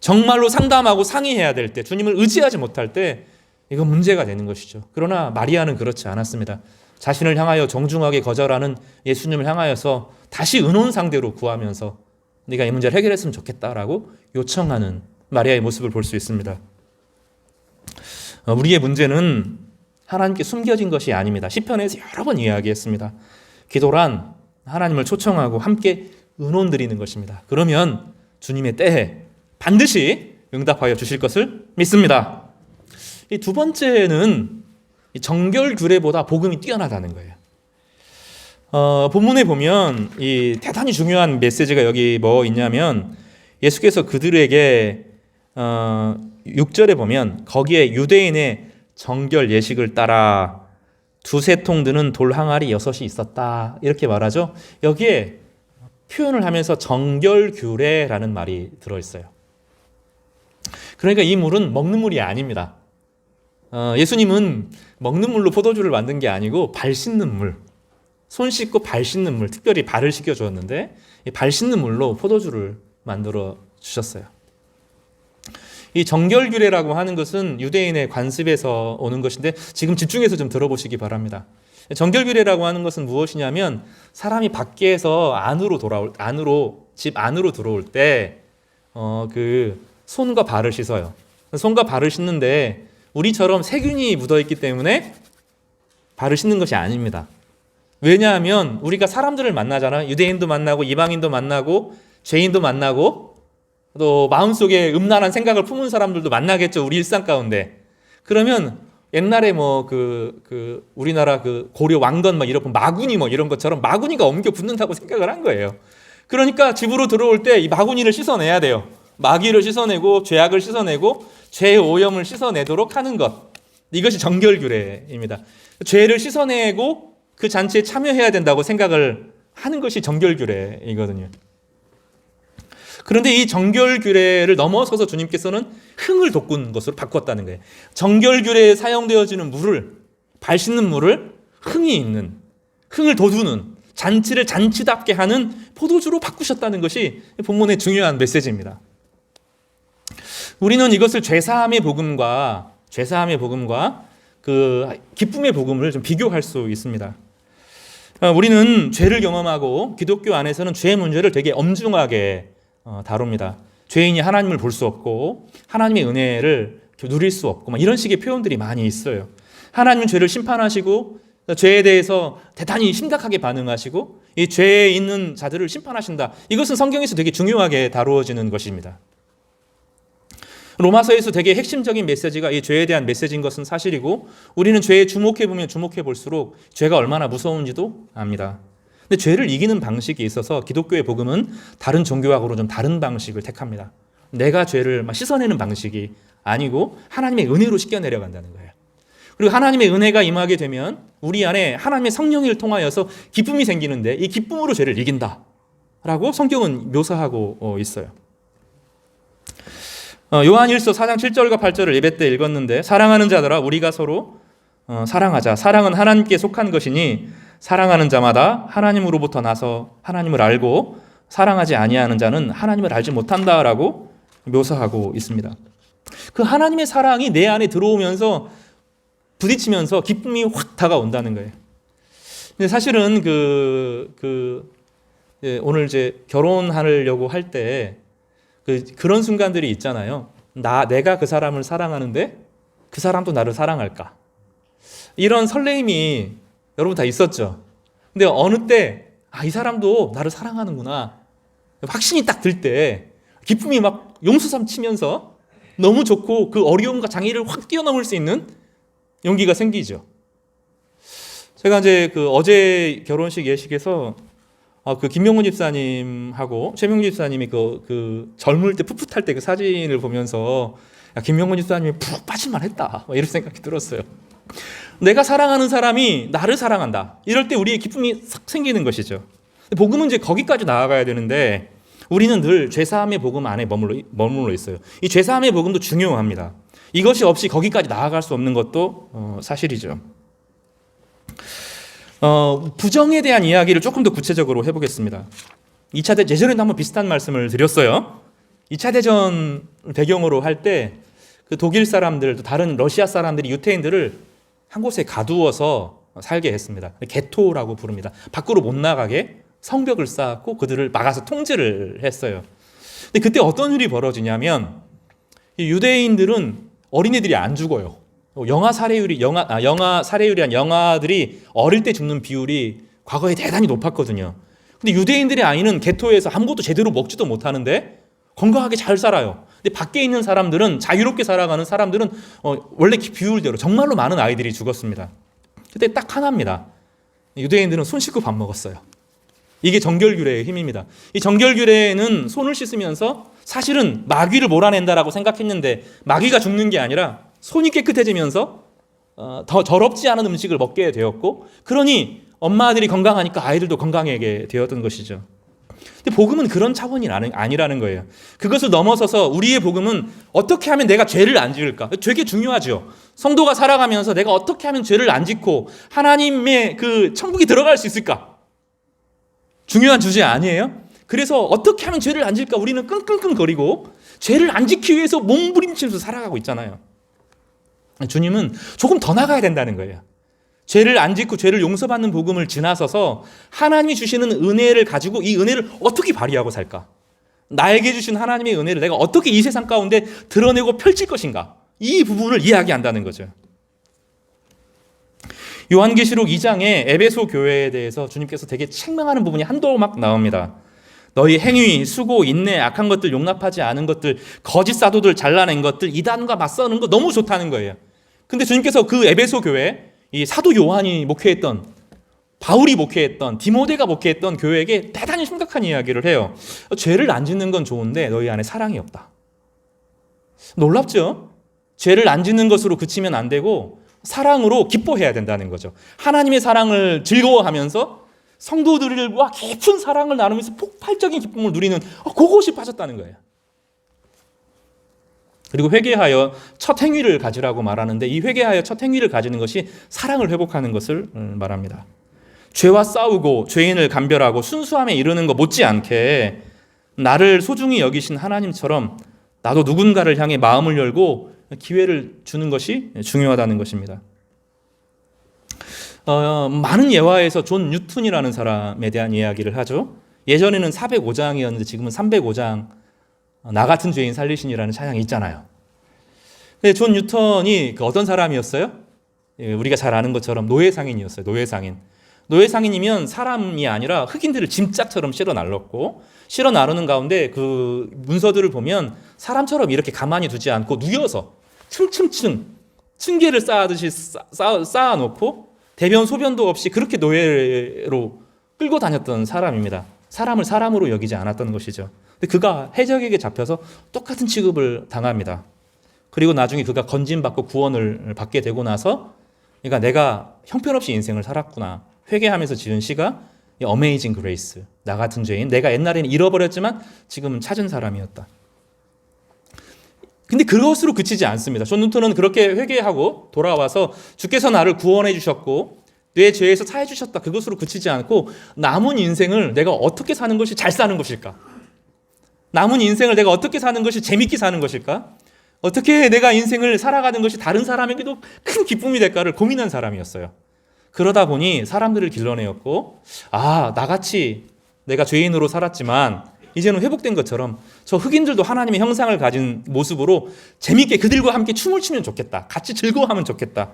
정말로 상담하고 상의해야 될 때, 주님을 의지하지 못할 때 이건 문제가 되는 것이죠. 그러나 마리아는 그렇지 않았습니다. 자신을 향하여 정중하게 거절하는 예수님을 향하여서 다시 은혼 상대로 구하면서 네가 이 문제를 해결했으면 좋겠다라고 요청하는 마리아의 모습을 볼 수 있습니다. 우리의 문제는 하나님께 숨겨진 것이 아닙니다. 시편에서 여러 번 이야기했습니다. 기도란 하나님을 초청하고 함께 은혼 드리는 것입니다. 그러면 주님의 때에 반드시 응답하여 주실 것을 믿습니다. 이 두 번째는 정결 규례보다 복음이 뛰어나다는 거예요. 본문에 보면 이 대단히 중요한 메시지가 여기 뭐 있냐면 예수께서 그들에게 6절에 보면 거기에 유대인의 정결 예식을 따라 두세 통 드는 돌 항아리 6이 있었다 이렇게 말하죠. 여기에 표현을 하면서 정결 규례라는 말이 들어있어요. 그러니까 이 물은 먹는 물이 아닙니다. 예수님은 먹는 물로 포도주를 만든 게 아니고 발 씻는 물, 손 씻고 발 씻는 물, 특별히 발을 씻겨 주었는데 이 발 씻는 물로 포도주를 만들어 주셨어요. 이 정결규례라고 하는 것은 유대인의 관습에서 오는 것인데 지금 집중해서 좀 들어보시기 바랍니다. 정결규례라고 하는 것은 무엇이냐면 사람이 밖에서 집 안으로 들어올 때 그 손과 발을 씻어요. 손과 발을 씻는데 우리처럼 세균이 묻어있기 때문에 발을 씻는 것이 아닙니다. 왜냐하면 우리가 사람들을 만나잖아요. 유대인도 만나고 이방인도 만나고 죄인도 만나고 또 마음속에 음란한 생각을 품은 사람들도 만나겠죠. 우리 일상 가운데. 그러면 옛날에 우리나라 고려 왕건 이런 마구니 이런 것처럼 마구니가 옮겨 붙는다고 생각을 한 거예요. 그러니까 집으로 들어올 때 이 마구니를 씻어내야 돼요. 마귀를 씻어내고 죄악을 씻어내고 죄의 오염을 씻어내도록 하는 것. 이것이 정결규례입니다. 죄를 씻어내고 그 잔치에 참여해야 된다고 생각을 하는 것이 정결규례이거든요. 그런데 이 정결규례를 넘어서서 주님께서는 흥을 돋군 것으로 바꿨다는 거예요. 정결규례에 사용되어지는 물을, 발 씻는 물을 흥을 돋우는, 잔치를 잔치답게 하는 포도주로 바꾸셨다는 것이 본문의 중요한 메시지입니다. 우리는 이것을 죄사함의 복음과 그 기쁨의 복음을 좀 비교할 수 있습니다. 우리는 죄를 경험하고 기독교 안에서는 죄의 문제를 되게 엄중하게 다룹니다. 죄인이 하나님을 볼 수 없고 하나님의 은혜를 누릴 수 없고 이런 식의 표현들이 많이 있어요. 하나님은 죄를 심판하시고 죄에 대해서 대단히 심각하게 반응하시고 이 죄에 있는 자들을 심판하신다. 이것은 성경에서 되게 중요하게 다루어지는 것입니다. 로마서에서 되게 핵심적인 메시지가 이 죄에 대한 메시지인 것은 사실이고 우리는 죄에 주목해 볼수록 죄가 얼마나 무서운지도 압니다. 근데 죄를 이기는 방식이 있어서 기독교의 복음은 다른 종교하고는 좀 다른 방식을 택합니다. 내가 죄를 막 씻어내는 방식이 아니고 하나님의 은혜로 씻겨내려간다는 거예요. 그리고 하나님의 은혜가 임하게 되면 우리 안에 하나님의 성령을 통하여서 기쁨이 생기는데 이 기쁨으로 죄를 이긴다라고 성경은 묘사하고 있어요. 요한일서 4장 7절과 8절을 예배 때 읽었는데 사랑하는 자들아 우리가 서로 사랑하자. 사랑은 하나님께 속한 것이니 사랑하는 자마다 하나님으로부터 나서 하나님을 알고 사랑하지 아니하는 자는 하나님을 알지 못한다라고 묘사하고 있습니다. 그 하나님의 사랑이 내 안에 들어오면서 부딪히면서 기쁨이 확 다가온다는 거예요. 근데 사실은 오늘 이제 결혼하려고 할 때 그런 순간들이 있잖아요. 내가 그 사람을 사랑하는데 그 사람도 나를 사랑할까? 이런 설레임이 여러분 다 있었죠. 근데 어느 때 이 사람도 나를 사랑하는구나 확신이 딱 들 때 기쁨이 막 용수삼 치면서 너무 좋고 그 어려움과 장애를 확 뛰어넘을 수 있는 용기가 생기죠. 제가 이제 어제 결혼식 예식에서 김명훈 집사님하고 최명훈 집사님이 젊을 때 풋풋할 때 그 사진을 보면서 김명훈 집사님이 푹 빠질만 했다 이런 생각이 들었어요. 내가 사랑하는 사람이 나를 사랑한다. 이럴 때 우리의 기쁨이 싹 생기는 것이죠. 복음은 이제 거기까지 나아가야 되는데 우리는 늘 죄사함의 복음 안에 머물러 있어요. 이 죄사함의 복음도 중요합니다. 이것이 없이 거기까지 나아갈 수 없는 것도 사실이죠. 부정에 대한 이야기를 조금 더 구체적으로 해보겠습니다. 2차 대전, 예전에도 한번 비슷한 말씀을 드렸어요. 2차 대전 배경으로 할 때 그 독일 사람들, 또 다른 러시아 사람들이 유태인들을 한 곳에 가두어서 살게 했습니다. 게토라고 부릅니다. 밖으로 못 나가게 성벽을 쌓았고 그들을 막아서 통제를 했어요. 근데 그때 어떤 일이 벌어지냐면 이 유대인들은 어린애들이 안 죽어요. 영아 살해율이 영아들이 어릴 때 죽는 비율이 과거에 대단히 높았거든요. 근데 유대인들의 아이는 게토에서 아무것도 제대로 먹지도 못하는데 건강하게 잘 살아요. 근데 밖에 있는 사람들은 자유롭게 살아가는 사람들은 원래 비율대로 정말로 많은 아이들이 죽었습니다. 그때 딱 하나입니다. 유대인들은 손 씻고 밥 먹었어요. 이게 정결규례의 힘입니다. 이 정결규례는 손을 씻으면서 사실은 마귀를 몰아낸다라고 생각했는데 마귀가 죽는 게 아니라 손이 깨끗해지면서 더 더럽지 않은 음식을 먹게 되었고 그러니 엄마들이 건강하니까 아이들도 건강하게 되었던 것이죠. 근데 복음은 그런 차원이 아니라는 거예요. 그것을 넘어서서 우리의 복음은 어떻게 하면 내가 죄를 안 지을까? 되게 중요하죠. 성도가 살아가면서 내가 어떻게 하면 죄를 안 짓고 하나님의 그 천국에 들어갈 수 있을까? 중요한 주제 아니에요? 그래서 어떻게 하면 죄를 안 지을까? 우리는 끙끙끙거리고 죄를 안 지키기 위해서 몸부림치면서 살아가고 있잖아요. 주님은 조금 더 나가야 된다는 거예요. 죄를 안 짓고 죄를 용서받는 복음을 지나서서 하나님이 주시는 은혜를 가지고 이 은혜를 어떻게 발휘하고 살까? 나에게 주신 하나님의 은혜를 내가 어떻게 이 세상 가운데 드러내고 펼칠 것인가? 이 부분을 이야기한다는 거죠. 요한계시록 2장에 에베소 교회에 대해서 주님께서 되게 책망하는 부분이 한도 막 나옵니다. 너희 행위, 수고, 인내, 악한 것들, 용납하지 않은 것들, 거짓 사도들 잘라낸 것들, 이단과 맞서는 거 너무 좋다는 거예요. 근데 주님께서 그 에베소 교회, 이 사도 요한이 목회했던, 바울이 목회했던, 디모데가 목회했던 교회에게 대단히 심각한 이야기를 해요. 죄를 안 짓는 건 좋은데 너희 안에 사랑이 없다. 놀랍죠? 죄를 안 짓는 것으로 그치면 안 되고 사랑으로 기뻐해야 된다는 거죠. 하나님의 사랑을 즐거워하면서 성도들과 깊은 사랑을 나누면서 폭발적인 기쁨을 누리는 그것이 빠졌다는 거예요. 그리고 회개하여 첫 행위를 가지라고 말하는데 이 회개하여 첫 행위를 가지는 것이 사랑을 회복하는 것을 말합니다. 죄와 싸우고 죄인을 감별하고 순수함에 이르는 것 못지않게 나를 소중히 여기신 하나님처럼 나도 누군가를 향해 마음을 열고 기회를 주는 것이 중요하다는 것입니다. 많은 예화에서 존 뉴턴이라는 사람에 대한 이야기를 하죠. 예전에는 405장이었는데 지금은 305장 나 같은 죄인 살리신이라는 찬양이 있잖아요. 근데 존 뉴턴이 어떤 사람이었어요? 우리가 잘 아는 것처럼 노예상인이었어요. 노예상인이면 사람이 아니라 흑인들을 짐짝처럼 실어 날랐고 실어 나르는 가운데 그 문서들을 보면 사람처럼 이렇게 가만히 두지 않고 누워서 층층층 층계를 쌓아놓고 대변 소변도 없이 그렇게 노예로 끌고 다녔던 사람입니다. 사람을 사람으로 여기지 않았던 것이죠. 근데 그가 해적에게 잡혀서 똑같은 취급을 당합니다. 그리고 나중에 그가 건진받고 구원을 받게 되고 나서 그러니까 내가 형편없이 인생을 살았구나 회개하면서 지은 시가 어메이징 그레이스, 나 같은 죄인, 내가 옛날에는 잃어버렸지만 지금은 찾은 사람이었다. 근데 그것으로 그치지 않습니다. 존 뉴턴은 그렇게 회개하고 돌아와서 주께서 나를 구원해 주셨고 내 죄에서 사해 주셨다, 그것으로 그치지 않고 남은 인생을 내가 어떻게 사는 것이 잘 사는 것일까? 남은 인생을 내가 어떻게 사는 것이 재밌게 사는 것일까? 어떻게 내가 인생을 살아가는 것이 다른 사람에게도 큰 기쁨이 될까를 고민한 사람이었어요. 그러다 보니 사람들을 길러내었고, 나같이 내가 죄인으로 살았지만 이제는 회복된 것처럼 저 흑인들도 하나님의 형상을 가진 모습으로 재밌게 그들과 함께 춤을 추면 좋겠다, 같이 즐거워하면 좋겠다,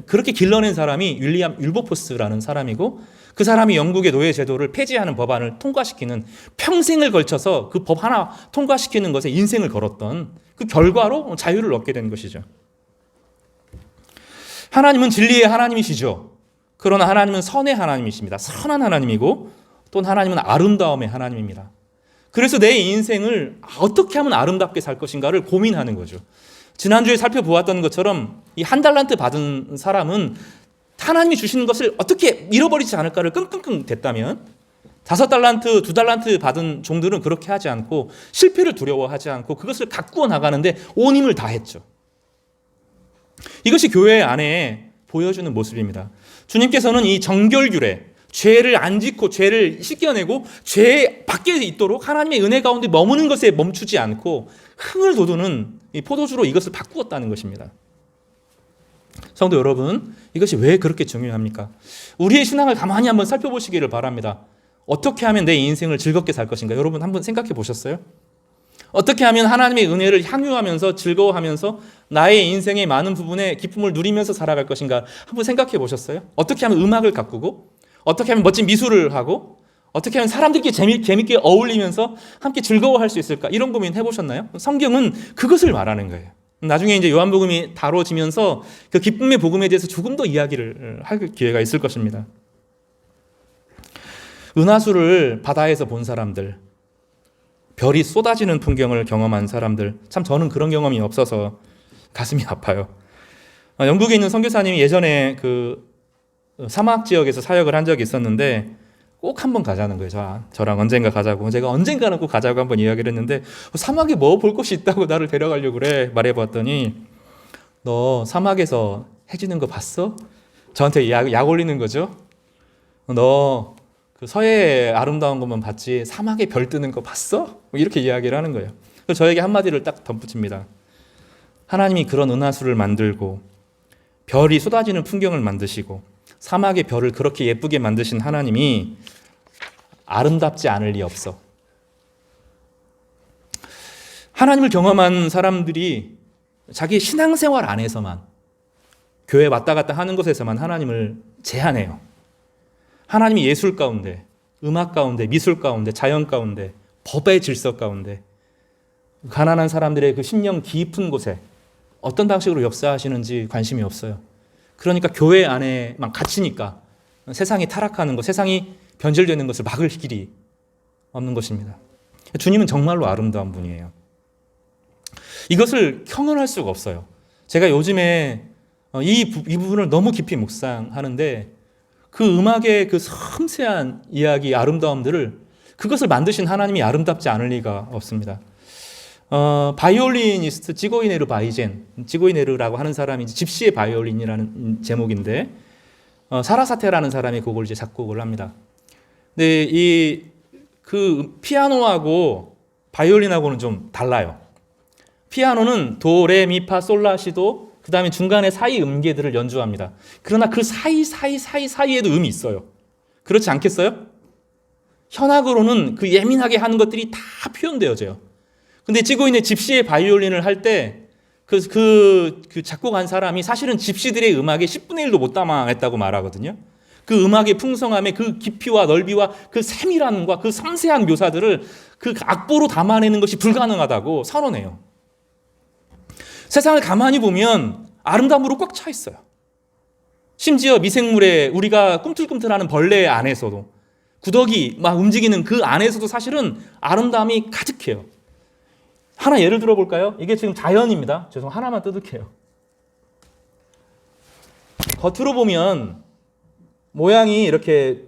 그렇게 길러낸 사람이 윌리엄 윌버포스라는 사람이고, 그 사람이 영국의 노예 제도를 폐지하는 법안을 통과시키는, 평생을 걸쳐서 그 법 하나 통과시키는 것에 인생을 걸었던 그 결과로 자유를 얻게 된 것이죠. 하나님은 진리의 하나님이시죠. 그러나 하나님은 선의 하나님이십니다. 선한 하나님이고 또 하나님은 아름다움의 하나님입니다. 그래서 내 인생을 어떻게 하면 아름답게 살 것인가를 고민하는 거죠. 지난주에 살펴보았던 것처럼 이 한 달란트 받은 사람은 하나님이 주시는 것을 어떻게 잃어버리지 않을까를 끙끙끙 댔다면, 5달란트, 2달란트 받은 종들은 그렇게 하지 않고 실패를 두려워하지 않고 그것을 가꾸어 나가는데 온 힘을 다했죠. 이것이 교회 안에 보여주는 모습입니다. 주님께서는 이 정결규례, 죄를 안 짓고 죄를 씻겨내고 죄 밖에 있도록 하나님의 은혜 가운데 머무는 것에 멈추지 않고 흥을 돋우는 이 포도주로 이것을 바꾸었다는 것입니다. 성도 여러분, 이것이 왜 그렇게 중요합니까? 우리의 신앙을 가만히 한번 살펴보시기를 바랍니다. 어떻게 하면 내 인생을 즐겁게 살 것인가? 여러분 한번 생각해 보셨어요? 어떻게 하면 하나님의 은혜를 향유하면서 즐거워하면서 나의 인생의 많은 부분에 기쁨을 누리면서 살아갈 것인가 한번 생각해 보셨어요? 어떻게 하면 음악을 가꾸고, 어떻게 하면 멋진 미술을 하고, 어떻게 하면 사람들끼리 재밌게 어울리면서 함께 즐거워할 수 있을까? 이런 고민 해보셨나요? 성경은 그것을 말하는 거예요. 나중에 이제 요한복음이 다뤄지면서 그 기쁨의 복음에 대해서 조금 더 이야기를 할 기회가 있을 것입니다. 은하수를 바다에서 본 사람들, 별이 쏟아지는 풍경을 경험한 사람들, 참 저는 그런 경험이 없어서 가슴이 아파요. 영국에 있는 선교사님이 예전에 그 사막 지역에서 사역을 한 적이 있었는데 꼭 한번 가자는 거예요. 저랑 언젠가 가자고. 제가 언젠가는 꼭 가자고 한번 이야기를 했는데, 사막에 뭐 볼 것이 있다고 나를 데려가려고 그래 말해봤더니, 너 사막에서 해 지는 거 봤어? 저한테 약 올리는 거죠. 너 그 서해의 아름다운 것만 봤지 사막에 별 뜨는 거 봤어? 이렇게 이야기를 하는 거예요. 그래서 저에게 한마디를 딱 덧붙입니다. 하나님이 그런 은하수를 만들고 별이 쏟아지는 풍경을 만드시고 사막의 별을 그렇게 예쁘게 만드신 하나님이 아름답지 않을 리 없어. 하나님을 경험한 사람들이 자기 신앙생활 안에서만, 교회 왔다 갔다 하는 곳에서만 하나님을 제한해요. 하나님이 예술 가운데, 음악 가운데, 미술 가운데, 자연 가운데, 법의 질서 가운데, 가난한 사람들의 그 심령 깊은 곳에 어떤 방식으로 역사하시는지 관심이 없어요. 그러니까 교회 안에만 갇히니까 세상이 타락하는 것, 세상이 변질되는 것을 막을 길이 없는 것입니다. 주님은 정말로 아름다운 분이에요. 이것을 형언할 수가 없어요. 제가 요즘에 이 부분을 너무 깊이 묵상하는데, 그 음악의 그 섬세한 이야기, 아름다움들을, 그것을 만드신 하나님이 아름답지 않을 리가 없습니다. 바이올리니스트 찌고이네르 바이젠, 찌고이네르라고 하는 사람이 집시의 바이올린이라는 제목인데, 사라사테라는 사람이 그걸 이제 작곡을 합니다. 근데 그 피아노하고 바이올린하고는 좀 달라요. 피아노는 도, 레, 미, 파, 솔, 라, 시도, 그 다음에 중간에 사이 음계들을 연주합니다. 그러나 그 사이에도 음이 있어요. 그렇지 않겠어요? 현악으로는 그 예민하게 하는 것들이 다 표현되어져요. 근데 찌고인의 집시의 바이올린을 할 때 그 작곡한 사람이 사실은 집시들의 음악의 10분의 1도 못 담아냈다고 말하거든요. 그 음악의 풍성함의 그 깊이와 넓이와 그 세밀함과 그 섬세한 묘사들을 그 악보로 담아내는 것이 불가능하다고 선언해요. 세상을 가만히 보면 아름다움으로 꽉 차 있어요. 심지어 미생물의, 우리가 꿈틀꿈틀하는 벌레 안에서도 구더기 막 움직이는 그 안에서도 사실은 아름다움이 가득해요. 하나 예를 들어볼까요? 이게 지금 자연입니다. 하나만 뜯을게요. 겉으로 보면 모양이 이렇게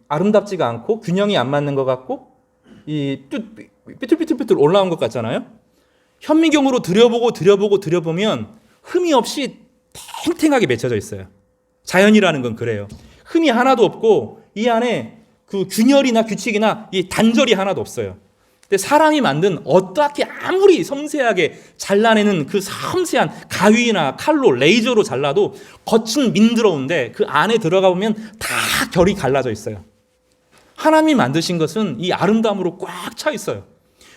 아름답지가 않고 균형이 안 맞는 것 같고 삐뚤삐뚤 올라온 것 같잖아요. 현미경으로 들여보면 흠이 없이 탱탱하게 맺혀져 있어요. 자연이라는 건 그래요. 흠이 하나도 없고 이 안에 그 균열이나 규칙이나 이 단절이 하나도 없어요. 근데 사람이 만든 어떻게 아무리 섬세하게 잘라내는 그 섬세한 가위나 칼로 레이저로 잘라도 겉은 민들어운데 그 안에 들어가 보면 다 결이 갈라져 있어요. 하나님이 만드신 것은 이 아름다움으로 꽉 차 있어요.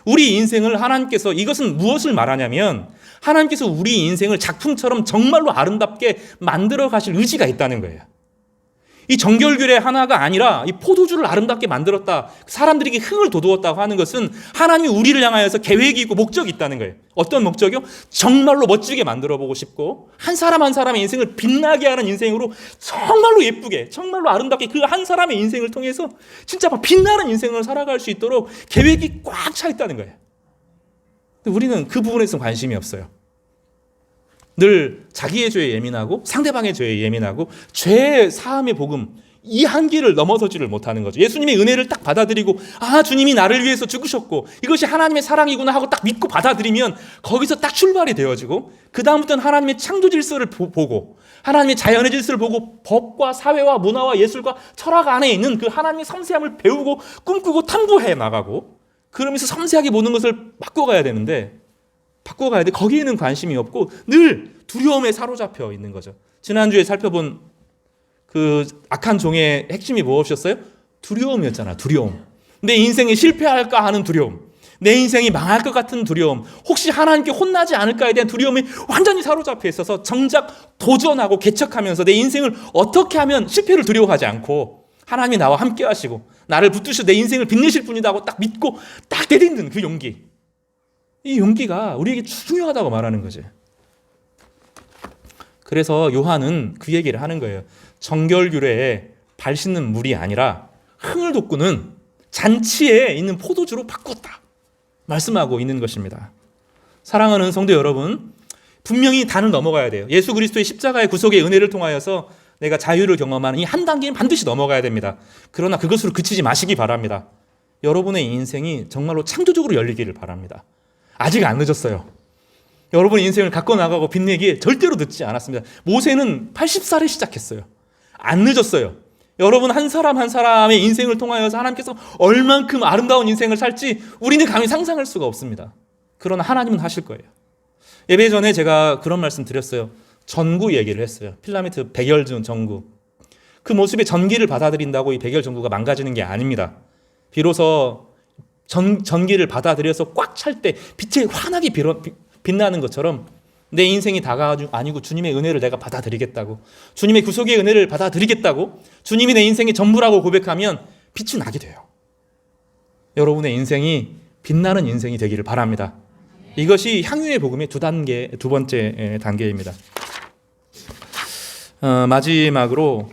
우리 인생을 하나님께서, 이것은 무엇을 말하냐면 하나님께서 우리 인생을 작품처럼 정말로 아름답게 만들어 가실 의지가 있다는 거예요. 이 정결교회 하나가 아니라 이 포도주를 아름답게 만들었다, 사람들에게 흥을 돋우었다고 하는 것은 하나님이 우리를 향하여서 계획이 있고 목적이 있다는 거예요. 어떤 목적이요? 정말로 멋지게 만들어 보고 싶고 한 사람 한 사람의 인생을 빛나게 하는 인생으로 정말로 예쁘게, 정말로 아름답게 그 한 사람의 인생을 통해서 진짜 막 빛나는 인생을 살아갈 수 있도록 계획이 꽉 차 있다는 거예요. 근데 우리는 그 부분에서 관심이 없어요. 늘 자기의 죄에 예민하고 상대방의 죄에 예민하고 죄의 사함의 복음, 이 한계를 넘어서지를 못하는 거죠. 예수님의 은혜를 딱 받아들이고 주님이 나를 위해서 죽으셨고 이것이 하나님의 사랑이구나 하고 딱 믿고 받아들이면 거기서 딱 출발이 되어지고 그 다음부터는 하나님의 창조 질서를 보고 하나님의 자연의 질서를 보고 법과 사회와 문화와 예술과 철학 안에 있는 그 하나님의 섬세함을 배우고 꿈꾸고 탐구해 나가고 그러면서 섬세하게 보는 것을 바꿔가야 되는데 거기에는 관심이 없고 늘 두려움에 사로잡혀 있는 거죠. 지난주에 살펴본 그 악한 종의 핵심이 무엇이었어요? 두려움이었잖아. 두려움. 내 인생이 실패할까 하는 두려움, 내 인생이 망할 것 같은 두려움, 혹시 하나님께 혼나지 않을까에 대한 두려움이 완전히 사로잡혀 있어서 정작 도전하고 개척하면서 내 인생을 어떻게 하면 실패를 두려워하지 않고 하나님이 나와 함께 하시고 나를 붙드셔 내 인생을 빛내실 분이다 하고 딱 믿고 딱 내딛는 그 용기, 이 용기가 우리에게 중요하다고 말하는 거지. 그래서 요한은 그 얘기를 하는 거예요. 정결규례에 발 씻는 물이 아니라 흥을 돋구는 잔치에 있는 포도주로 바꿨다 말씀하고 있는 것입니다. 사랑하는 성도 여러분, 분명히 단을 넘어가야 돼요. 예수 그리스도의 십자가의 구속의 은혜를 통하여서 내가 자유를 경험하는 이 한 단계는 반드시 넘어가야 됩니다. 그러나 그것으로 그치지 마시기 바랍니다. 여러분의 인생이 정말로 창조적으로 열리기를 바랍니다. 아직 안 늦었어요. 여러분의 인생을 갖고 나가고 빛내기에 절대로 늦지 않았습니다. 모세는 80살에 시작했어요. 안 늦었어요. 여러분 한 사람 한 사람의 인생을 통하여서 하나님께서 얼만큼 아름다운 인생을 살지 우리는 감히 상상할 수가 없습니다. 그러나 하나님은 하실 거예요. 예배 전에 제가 그런 말씀 드렸어요. 전구 얘기를 했어요. 필라멘트 백열전 전구. 그 모습의 전기를 받아들인다고 이 백열 전구가 망가지는 게 아닙니다. 비로소 전기를 받아들여서 꽉 찰 때 빛에 환하게 빛나는 것처럼 내 인생이 다가 아니고 주님의 은혜를 내가 받아들이겠다고, 주님의 구속의 은혜를 받아들이겠다고, 주님이 내 인생의 전부라고 고백하면 빛이 나게 돼요. 여러분의 인생이 빛나는 인생이 되기를 바랍니다. 이것이 향유의 복음의 두 번째 단계입니다. 마지막으로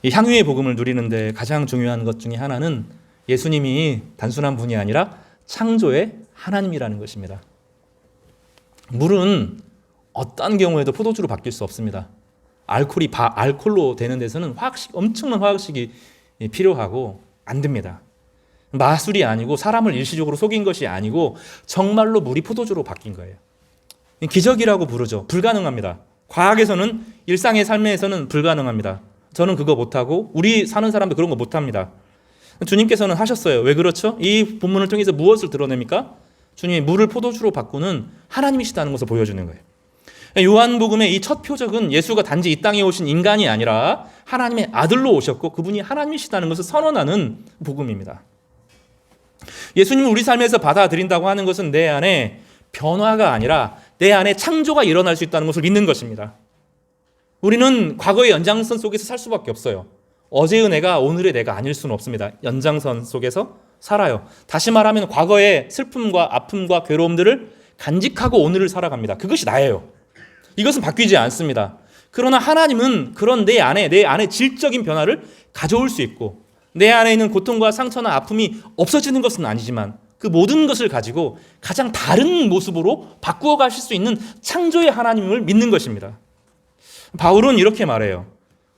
이 향유의 복음을 누리는데 가장 중요한 것 중에 하나는 예수님이 단순한 분이 아니라 창조의 하나님이라는 것입니다. 물은 어떤 경우에도 포도주로 바뀔 수 없습니다. 알코올로 되는 데서는 엄청난 화학식이 필요하고 안 됩니다. 마술이 아니고 사람을 일시적으로 속인 것이 아니고 정말로 물이 포도주로 바뀐 거예요. 기적이라고 부르죠. 불가능합니다. 과학에서는, 일상의 삶에서는 불가능합니다. 저는 그거 못하고 우리 사는 사람도 그런 거 못합니다. 주님께서는 하셨어요. 왜 그렇죠? 이 본문을 통해서 무엇을 드러냅니까? 주님이 물을 포도주로 바꾸는 하나님이시다는 것을 보여주는 거예요. 요한복음의 이 첫 표적은 예수가 단지 이 땅에 오신 인간이 아니라 하나님의 아들로 오셨고 그분이 하나님이시다는 것을 선언하는 복음입니다. 예수님을 우리 삶에서 받아들인다고 하는 것은 내 안에 변화가 아니라 내 안에 창조가 일어날 수 있다는 것을 믿는 것입니다. 우리는 과거의 연장선 속에서 살 수밖에 없어요. 어제의 내가 오늘의 내가 아닐 수는 없습니다. 연장선 속에서 살아요. 다시 말하면 과거의 슬픔과 아픔과 괴로움들을 간직하고 오늘을 살아갑니다. 그것이 나예요. 이것은 바뀌지 않습니다. 그러나 하나님은 그런 내 안에 질적인 변화를 가져올 수 있고, 내 안에 있는 고통과 상처나 아픔이 없어지는 것은 아니지만 그 모든 것을 가지고 가장 다른 모습으로 바꾸어 가실 수 있는 창조의 하나님을 믿는 것입니다. 바울은 이렇게 말해요.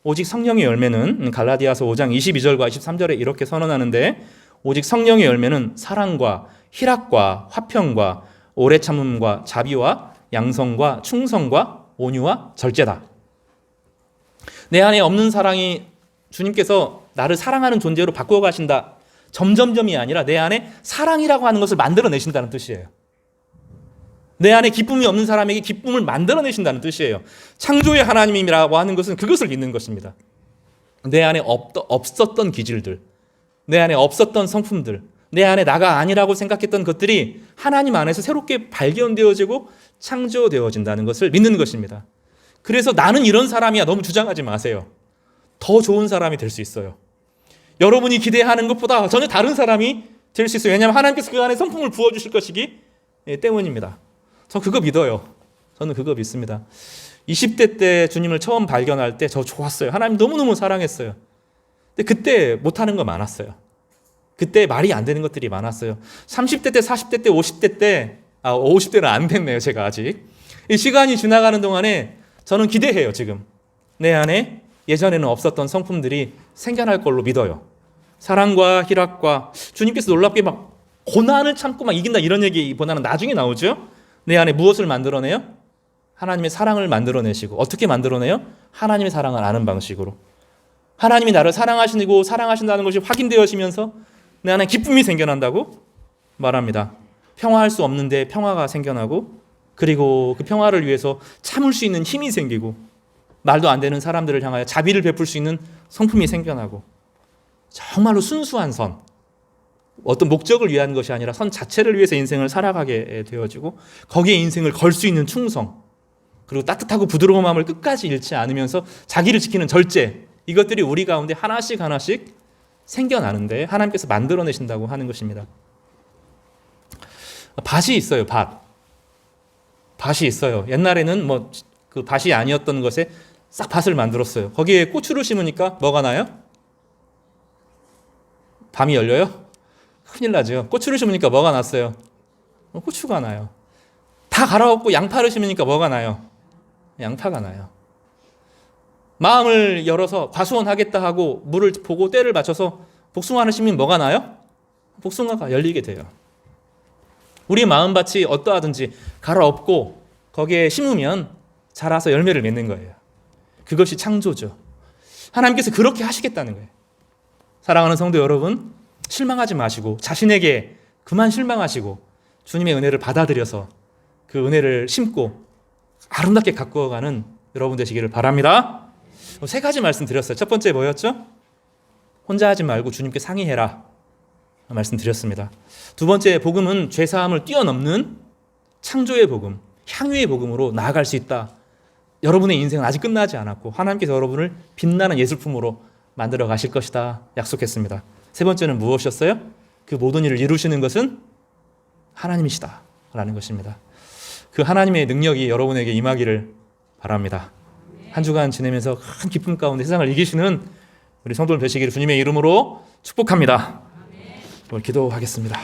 오직 성령의 열매는, 갈라디아서 5장 22절과 23절에 이렇게 선언하는데, 오직 성령의 열매는 사랑과 희락과 화평과 오래 참음과 자비와 양성과 충성과 온유와 절제다. 내 안에 없는 사랑이 주님께서 나를 사랑하는 존재로 바꾸어 가신다. 점점점이 아니라 내 안에 사랑이라고 하는 것을 만들어내신다는 뜻이에요. 내 안에 기쁨이 없는 사람에게 기쁨을 만들어내신다는 뜻이에요. 창조의 하나님이라고 하는 것은 그것을 믿는 것입니다. 내 안에 없었던 기질들, 내 안에 없었던 성품들, 내 안에 나가 아니라고 생각했던 것들이 하나님 안에서 새롭게 발견되어지고 창조되어진다는 것을 믿는 것입니다. 그래서 나는 이런 사람이야, 너무 주장하지 마세요. 더 좋은 사람이 될 수 있어요. 여러분이 기대하는 것보다 전혀 다른 사람이 될 수 있어요. 왜냐하면 하나님께서 그 안에 성품을 부어주실 것이기 때문입니다. 저 그거 믿어요. 저는 그거 믿습니다. 20대 때 주님을 처음 발견할 때 저 좋았어요. 하나님 너무너무 사랑했어요. 근데 그때 못하는 거 많았어요. 그때 말이 안 되는 것들이 많았어요. 30대 때, 40대 때, 50대 때, 50대는 안 됐네요, 제가 아직. 이 시간이 지나가는 동안에 저는 기대해요, 지금. 내 안에 예전에는 없었던 성품들이 생겨날 걸로 믿어요. 사랑과 희락과, 주님께서 놀랍게 막 고난을 참고 막 이긴다 이런 얘기보다는 나중에 나오죠. 내 안에 무엇을 만들어내요? 하나님의 사랑을 만들어내시고, 어떻게 만들어내요? 하나님의 사랑을 아는 방식으로. 하나님이 나를 사랑하시고 사랑하신다는 것이 확인되어지면서 내 안에 기쁨이 생겨난다고 말합니다. 평화할 수 없는데 평화가 생겨나고, 그리고 그 평화를 위해서 참을 수 있는 힘이 생기고, 말도 안 되는 사람들을 향하여 자비를 베풀 수 있는 성품이 생겨나고, 정말로 순수한 선, 어떤 목적을 위한 것이 아니라 선 자체를 위해서 인생을 살아가게 되어지고, 거기에 인생을 걸 수 있는 충성, 그리고 따뜻하고 부드러운 마음을 끝까지 잃지 않으면서 자기를 지키는 절제, 이것들이 우리 가운데 하나씩 하나씩 생겨나는데 하나님께서 만들어내신다고 하는 것입니다. 밭이 있어요. 밭이 있어요. 옛날에는 뭐 그 밭이 아니었던 것에 싹 밭을 만들었어요. 거기에 고추를 심으니까 뭐가 나요? 밤이 열려요? 큰일 나죠. 고추를 심으니까 뭐가 났어요? 고추가 나요. 다 갈아엎고 양파를 심으니까 뭐가 나요? 양파가 나요. 마음을 열어서 과수원하겠다 하고 물을 보고 때를 맞춰서 복숭아를 심으면 뭐가 나요? 복숭아가 열리게 돼요. 우리 마음밭이 어떠하든지 갈아엎고 거기에 심으면 자라서 열매를 맺는 거예요. 그것이 창조죠. 하나님께서 그렇게 하시겠다는 거예요. 사랑하는 성도 여러분, 실망하지 마시고 자신에게 그만 실망하시고 주님의 은혜를 받아들여서 그 은혜를 심고 아름답게 가꾸어가는 여러분 되시기를 바랍니다. 세 가지 말씀드렸어요. 첫 번째 뭐였죠? 혼자 하지 말고 주님께 상의해라 말씀드렸습니다. 두 번째, 복음은 죄사함을 뛰어넘는 창조의 복음, 향유의 복음으로 나아갈 수 있다. 여러분의 인생은 아직 끝나지 않았고 하나님께서 여러분을 빛나는 예술품으로 만들어 가실 것이다 약속했습니다. 세 번째는 무엇이었어요? 그 모든 일을 이루시는 것은 하나님이시다 라는 것입니다. 그 하나님의 능력이 여러분에게 임하기를 바랍니다. 한 주간 지내면서 큰 기쁨 가운데 세상을 이기시는 우리 성도들 되시기를 주님의 이름으로 축복합니다. 오늘 기도하겠습니다.